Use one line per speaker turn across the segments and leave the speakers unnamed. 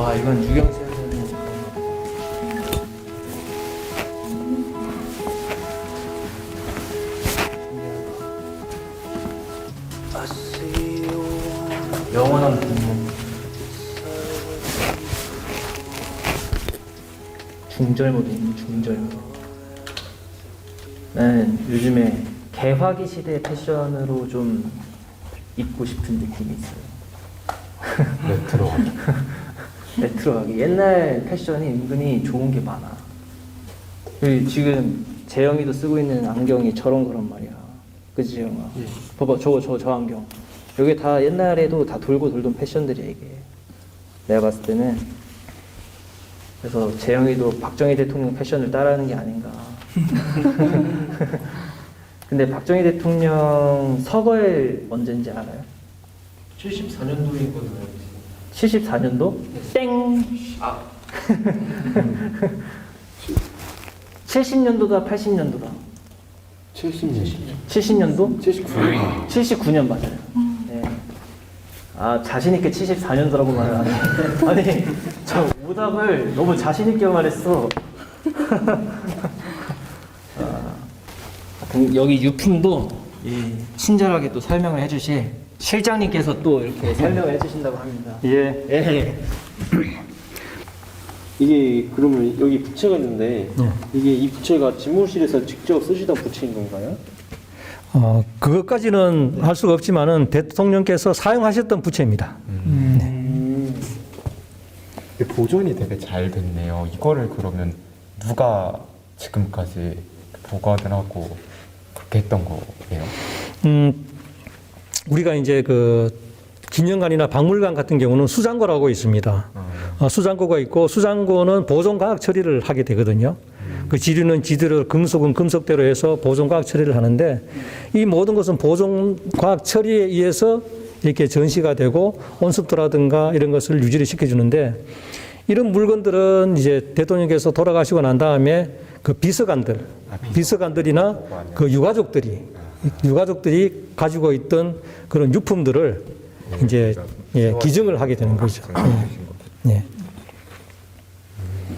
와, 이건 유경수는 영원한 분노. 중절모도 있는 중절모. 나는 요즘에 개화기 시대 패션으로 좀 입고 싶은 느낌이 있어요.
레트로하게.
레트로하게. 옛날 패션이 은근히 좋은 게 많아. 그리고 지금 재영이도 쓰고 있는 안경이 저런 거란 말이야. 그치, 재영아?
예.
봐봐, 저 안경. 여기 다 옛날에도 다 돌고 돌던 패션들이야, 이게. 내가 봤을 때는. 그래서 재영이도 박정희 대통령 패션을 따라하는 게 아닌가. 근데 박정희 대통령 서거일 언제인지 알아요?
74년도인 걸로 알고 있습니다.
74년도? 땡!
아.
70년도다, 80년도다.
70년.
70년도?
79년.
79년 맞아요. 네. 아, 자신있게 74년도라고 말을 하네. 아니, 저 오답을 너무 자신있게 말했어. 여기 유품도 친절하게 또 설명을 해주실 실장님께서 또 이렇게 설명을 해주신다고 합니다.
예.
예.
이게 그러면 여기 부채가 있는데 이게 이 부채가 집무실에서 직접 쓰시던 부채인 건가요?
그것까지는 할 수가 없지만은 대통령께서 사용하셨던 부채입니다.
보존이 되게 잘 됐네요. 이거를 그러면 누가 지금까지 보관을 하고 그렇게 했던 거예요?
우리가 이제 그 기념관이나 박물관 같은 경우는 수장고라고 있습니다. 수장고가 있고 수장고는 보존과학 처리를 하게 되거든요. 그 지류는 지대로, 금속은 금속대로 해서 보존과학 처리를 하는데 이 모든 것은 보존과학 처리에 의해서 이렇게 전시가 되고 온습도라든가 이런 것을 유지를 시켜주는데 이런 물건들은 이제 대통령께서 돌아가시고 난 다음에 그 비서관들이나 그 유가족들이 가지고 있던 그런 유품들을 이제 기증을 하게 되는 거죠. 예.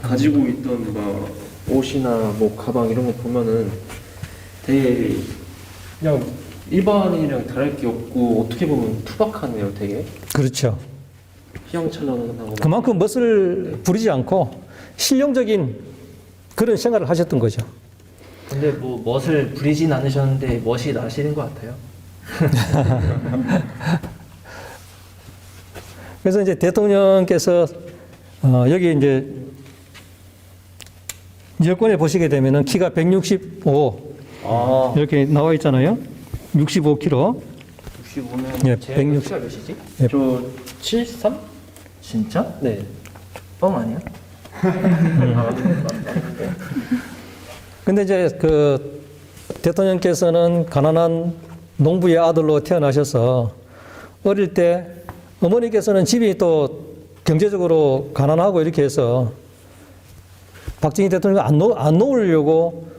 가지고 있던 막 옷이나 뭐 가방 이런 거 보면은 되게 그냥 일반인이랑 다를 게 없고 어떻게 보면 투박하네요, 되게.
그렇죠.
휘황찬란하고.
그만큼 멋을 부리지 않고 실용적인 그런 생활을 하셨던 거죠.
근데 뭐 멋을 부리진 않으셨는데 멋이 나시는 것 같아요.
그래서 이제 대통령께서 여기 이제 여권에 보시게 되면은 키가 165 이렇게 나와 있잖아요. 65kg.
65면
예,
제
160.
키가 몇이지?
예.
저 73?
진짜?
네.
뻥 아니야?
근데 이제 그 대통령께서는 가난한 농부의 아들로 태어나셔서 어릴 때 어머니께서는 집이 또 경제적으로 가난하고 이렇게 해서 박정희 대통령을 안 놓으려고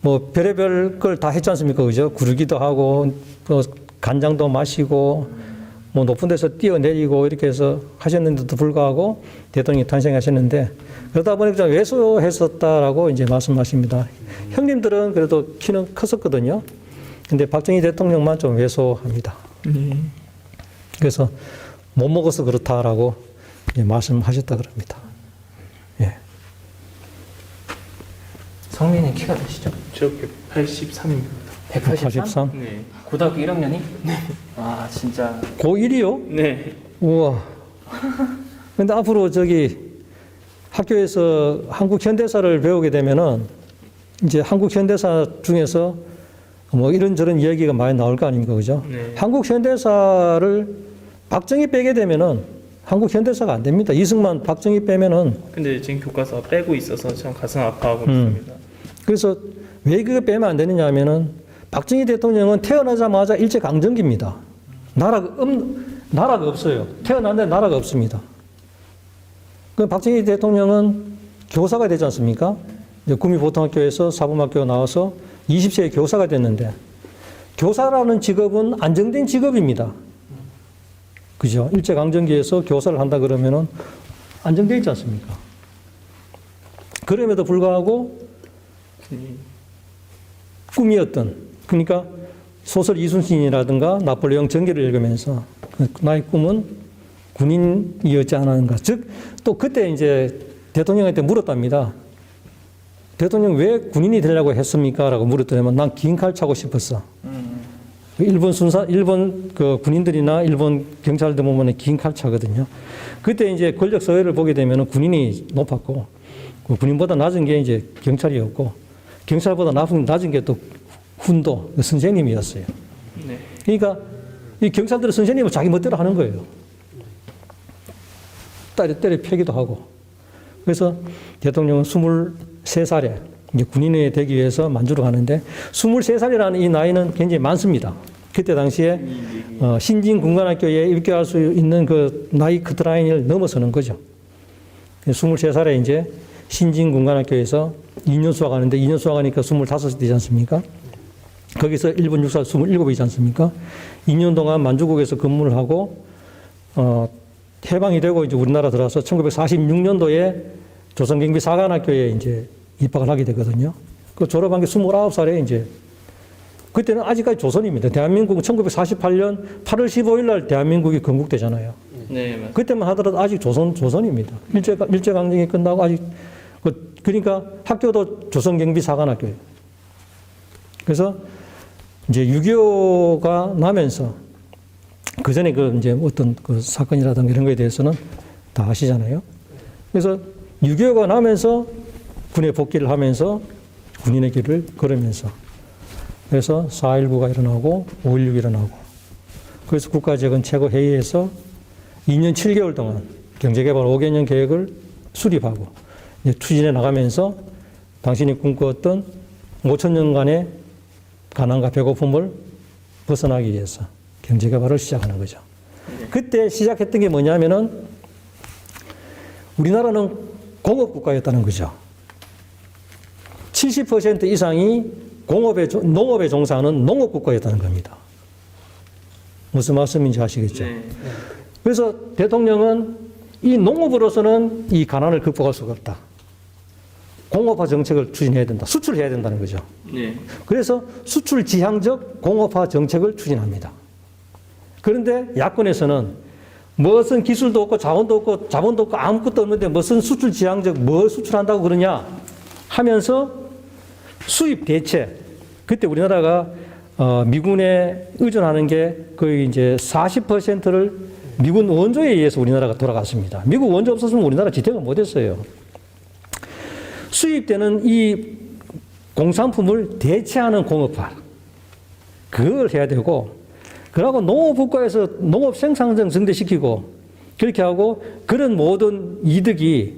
뭐 별의별 걸 다 했지 않습니까? 그죠? 구르기도 하고 또 간장도 마시고 뭐 높은 데서 뛰어내리고 이렇게 해서 하셨는데도 불구하고 대통령이 탄생하셨는데 그러다 보니까 좀 왜소했었다라고 이제 말씀하십니다. 형님들은 그래도 키는 컸었거든요. 근데 박정희 대통령만 좀 왜소합니다. 그래서 못 먹어서 그렇다라고 말씀하셨다 그럽니다. 예.
성민이 키가 몇이죠?
저 183입니다.
183?
네.
고등학교 1학년이? 네. 아, 진짜.
고1이요?
네.
우와. 근데 앞으로 저기 학교에서 한국 현대사를 배우게 되면은 이제 한국 현대사 중에서 뭐 이런저런 이야기가 많이 나올 거 아닙니까? 그죠?
네.
한국 현대사를 박정희 빼게 되면은 한국 현대사가 안 됩니다. 이승만, 박정희 빼면은
근데 지금 교과서 빼고 있어서 참 가슴 아파하고 있습니다.
그래서 왜 그거 빼면 안 되느냐 하면은 박정희 대통령은 태어나자마자 일제강점기입니다. 나라가 없어요. 태어났는데 나라가 없습니다. 그 박정희 대통령은 교사가 되지 않습니까? 이제 구미보통학교에서 사범학교 나와서 20세에 교사가 됐는데 교사라는 직업은 안정된 직업입니다. 그죠? 일제강점기에서 교사를 한다 그러면은 안정되어 있지 않습니까? 그럼에도 불구하고 꿈이었던, 그러니까 소설 이순신이라든가 나폴레옹 전기를 읽으면서 나의 꿈은 군인이었지 않았는가. 즉, 또 그때 이제 대통령한테 물었답니다. 대통령 왜 군인이 되려고 했습니까? 라고 물었더니 난 긴 칼 차고 싶었어. 일본 그 군인들이나 일본 경찰들 보면 긴 칼 차거든요. 그때 이제 권력 서열을 보게 되면 군인이 높았고, 그 군인보다 낮은 게 이제 경찰이었고, 경찰보다 낮은 게 또 훈도, 선생님이었어요.
네.
그러니까 이 경찰들은 선생님을 자기 멋대로 하는 거예요. 때려 패기도 하고. 그래서 대통령은 23살에 이제 군인이 되기 위해서 만주를 가는데 23살이라는 이 나이는 굉장히 많습니다. 그때 당시에 신진군관학교에 입교할 수 있는 그 나이 커트라인을 넘어서는 거죠. 23살에 이제 신진군관학교에서 2년 수학하는데 2년 수학하니까 25이 되지 않습니까? 거기서 일본 육사 27이지 않습니까? 2년 동안 만주국에서 근무를 하고 해방이 되고 이제 우리나라 들어와서 1946년도에 조선경비사관학교에 이제 입학을 하게 되거든요. 그 졸업한 게 29살에 이제 그때는 아직까지 조선입니다. 대한민국은 1948년 8월 15일 날 대한민국이 건국되잖아요.
네, 맞습니다.
그때만 하더라도 아직 조선입니다. 일제강점기 끝나고 아직 그러니까 학교도 조선경비사관학교예요. 그래서 이제 6.25가 나면서 그 전에 그 이제 어떤 그 사건이라든가 이런 거에 대해서는 다 아시잖아요. 그래서 6.25가 나면서 군에 복귀를 하면서 군인의 길을 걸으면서 그래서 4.19가 일어나고 5.16이 일어나고 그래서 국가재건 최고회의에서 2년 7개월 동안 경제개발 5개년 계획을 수립하고 이제 추진해 나가면서 당신이 꿈꾸었던 5,000년간의 가난과 배고픔을 벗어나기 위해서 경제개발을 시작하는 거죠. 그때 시작했던 게 뭐냐면은 우리나라는 공업국가였다는 거죠. 70% 이상이 농업에 종사하는 농업국가였다는 겁니다. 무슨 말씀인지 아시겠죠?
네.
그래서 대통령은 이 농업으로서는 이 가난을 극복할 수가 없다. 공업화 정책을 추진해야 된다. 수출해야 된다는 거죠.
네.
그래서 수출 지향적 공업화 정책을 추진합니다. 그런데 야권에서는 무슨 기술도 없고 자원도 없고 자본도 없고 아무것도 없는데 무슨 수출 지향적 뭘 수출한다고 그러냐 하면서 수입 대체 그때 우리나라가 미군에 의존하는 게 거의 이제 40%를 미군 원조에 의해서 우리나라가 돌아갔습니다. 미국 원조 없었으면 우리나라 지탱을 못했어요. 수입되는 이 공산품을 대체하는 공업화 그걸 해야 되고 그러고 농업국가에서 농업 생산성 증대시키고 그렇게 하고 그런 모든 이득이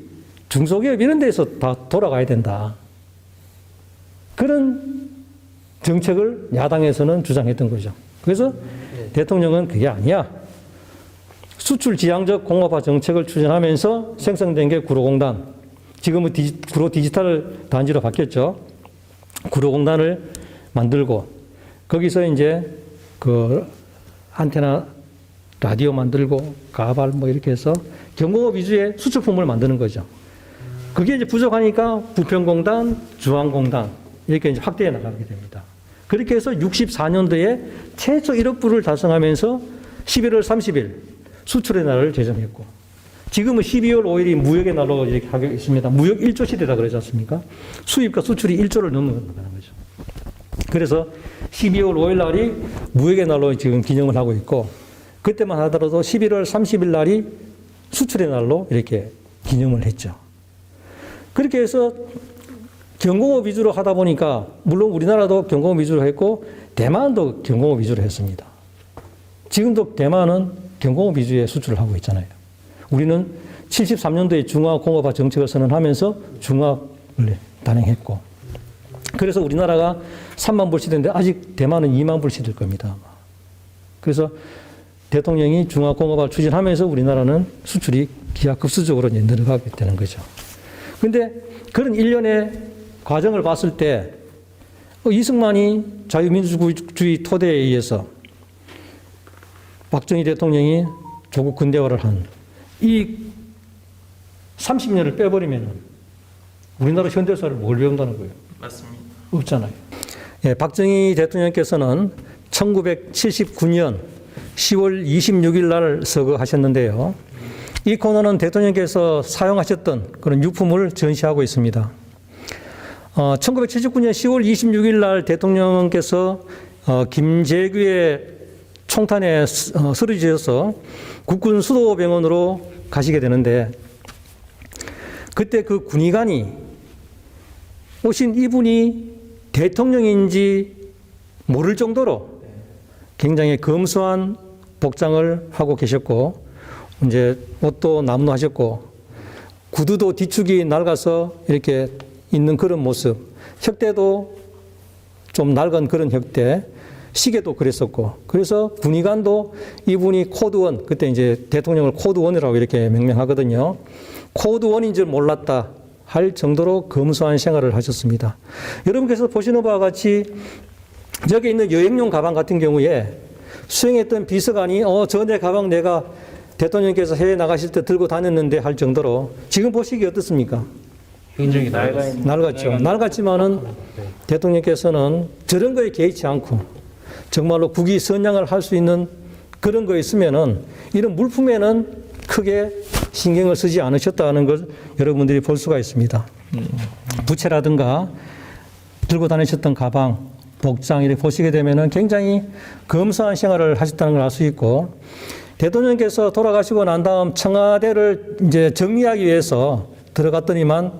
중소기업 이런 데서 다 돌아가야 된다. 그런 정책을 야당에서는 주장했던 거죠. 그래서 대통령은 그게 아니야. 수출 지향적 공업화 정책을 추진하면서 생성된 게 구로공단. 지금은 구로 디지털 단지로 바뀌었죠. 구로공단을 만들고 거기서 이제 그 안테나 라디오 만들고 가발 뭐 이렇게 해서 경공업 위주의 수출품을 만드는 거죠. 그게 이제 부족하니까 부평공단, 중앙공단 이렇게 이제 확대해 나가게 됩니다. 그렇게 해서 64년도에 최초 1억 불을 달성하면서 11월 30일 수출의 날을 제정했고 지금은 12월 5일이 무역의 날로 이렇게 하고 있습니다. 무역 1조 시대다 그러지 않습니까? 수입과 수출이 1조를 넘는 거죠. 그래서 12월 5일 날이 무역의 날로 지금 기념을 하고 있고 그때만 하더라도 11월 30일 날이 수출의 날로 이렇게 기념을 했죠. 그렇게 해서 경공업 위주로 하다 보니까 물론 우리나라도 경공업 위주로 했고 대만도 경공업 위주로 했습니다. 지금도 대만은 경공업 위주의 수출을 하고 있잖아요. 우리는 73년도에 중화공업화 정책을 선언하면서 중화를 단행했고 그래서 우리나라가 3만 불 시대인데 아직 대만은 2만 불 시대일 겁니다. 그래서 대통령이 중화공업화를 추진하면서 우리나라는 수출이 기하급수적으로 이제 늘어가게 되는 거죠. 그런데 그런 일련의 과정을 봤을 때 이승만이 자유민주주의 토대에 의해서 박정희 대통령이 조국 근대화를 한 이 30년을 빼버리면 우리나라 현대사를 뭘 배운다는 거예요?
맞습니다.
없잖아요. 예, 박정희 대통령께서는 1979년 10월 26일 날 서거하셨는데요. 이 코너는 대통령께서 사용하셨던 그런 유품을 전시하고 있습니다. 1979년 10월 26일 날 대통령께서 김재규의 총탄에 쓰러지셔서 국군 수도병원으로 가시게 되는데, 그때 그 군의관이 오신 이분이 대통령인지 모를 정도로 굉장히 검소한 복장을 하고 계셨고, 이제 옷도 남루하셨고, 구두도 뒤축이 낡아서 이렇게 있는 그런 모습, 혁대도 좀 낡은 그런 혁대, 시계도 그랬었고, 그래서 군의관도 이분이 코드원, 그때 이제 대통령을 코드원이라고 이렇게 명명하거든요. 코드원인 줄 몰랐다 할 정도로 검소한 생활을 하셨습니다. 여러분께서 보시는 바와 같이 여기 있는 여행용 가방 같은 경우에 수행했던 비서관이 저 내 가방 내가 대통령께서 해외 나가실 때 들고 다녔는데 할 정도로, 지금 보시기 어떻습니까?
굉장히
낡았죠. 낡았지만은 대통령께서는 저런 거에 개의치 않고 정말로 국위 선양을 할 수 있는 그런 거 있으면은 이런 물품에는 크게 신경을 쓰지 않으셨다는 걸 여러분들이 볼 수가 있습니다. 부채라든가 들고 다니셨던 가방, 복장 이렇게 보시게 되면은 굉장히 검소한 생활을 하셨다는 걸 알 수 있고, 대통령께서 돌아가시고 난 다음 청와대를 이제 정리하기 위해서 들어갔더니만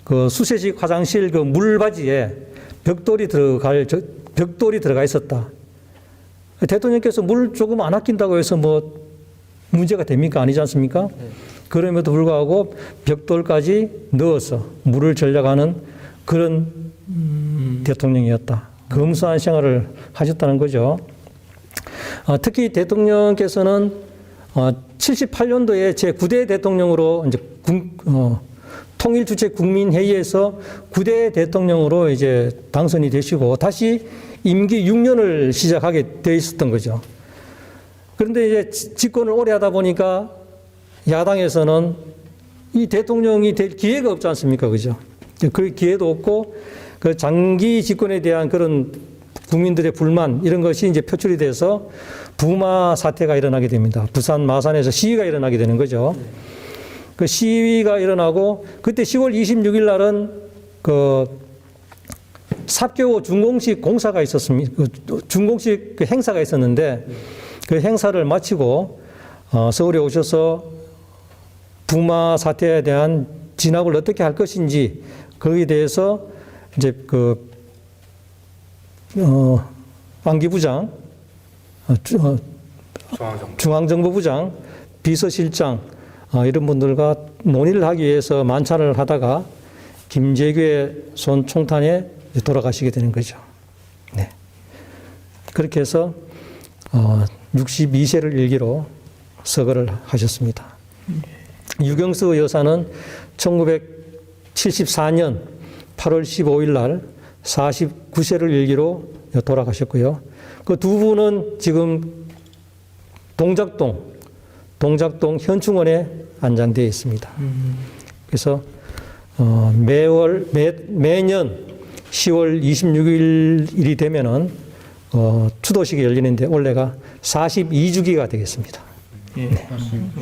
그 수세식 화장실 그 물바지에 벽돌이 들어가 있었다. 대통령께서 물 조금 안 아낀다고 해서 뭐 문제가 됩니까? 아니지 않습니까? 그럼에도 불구하고 벽돌까지 넣어서 물을 전략하는 그런 대통령이었다. 검소한 생활을 하셨다는 거죠. 특히 대통령께서는 78년도에 제9대 대통령으로 이제 통일주체 국민회의에서 9대 대통령으로 이제 당선이 되시고 다시 임기 6년을 시작하게 되어 있었던 거죠. 그런데 이제 집권을 오래 하다 보니까 야당에서는 이 대통령이 될 기회가 없지 않습니까? 그죠? 그 기회도 없고, 그 장기 집권에 대한 그런 국민들의 불만, 이런 것이 이제 표출이 돼서 부마 사태가 일어나게 됩니다. 부산 마산에서 시위가 일어나게 되는 거죠. 그 시위가 일어나고, 그때 10월 26일 날은 그 삽교 준공식 공사가 있었습니다. 그 준공식 그 행사가 있었는데, 그 행사를 마치고 서울에 오셔서 부마 사태에 대한 진압을 어떻게 할 것인지, 거기에 대해서 이제 그 안기부장, 중앙정보부장, 비서실장 이런 분들과 논의를 하기 위해서 만찬을 하다가 김재규의 손 총탄에 돌아가시게 되는 거죠. 네. 그렇게 해서 62세를 일기로 서거를 하셨습니다. 유경수 여사는 1974년 8월 15일 날 49세를 일기로 돌아가셨고요. 그 두 분은 지금 동작동 현충원에 안장되어 있습니다. 그래서 매년 10월 26일이 되면은 추도식이 열리는데 올해가 42주기가 되겠습니다.
예,
네.
맞습니다.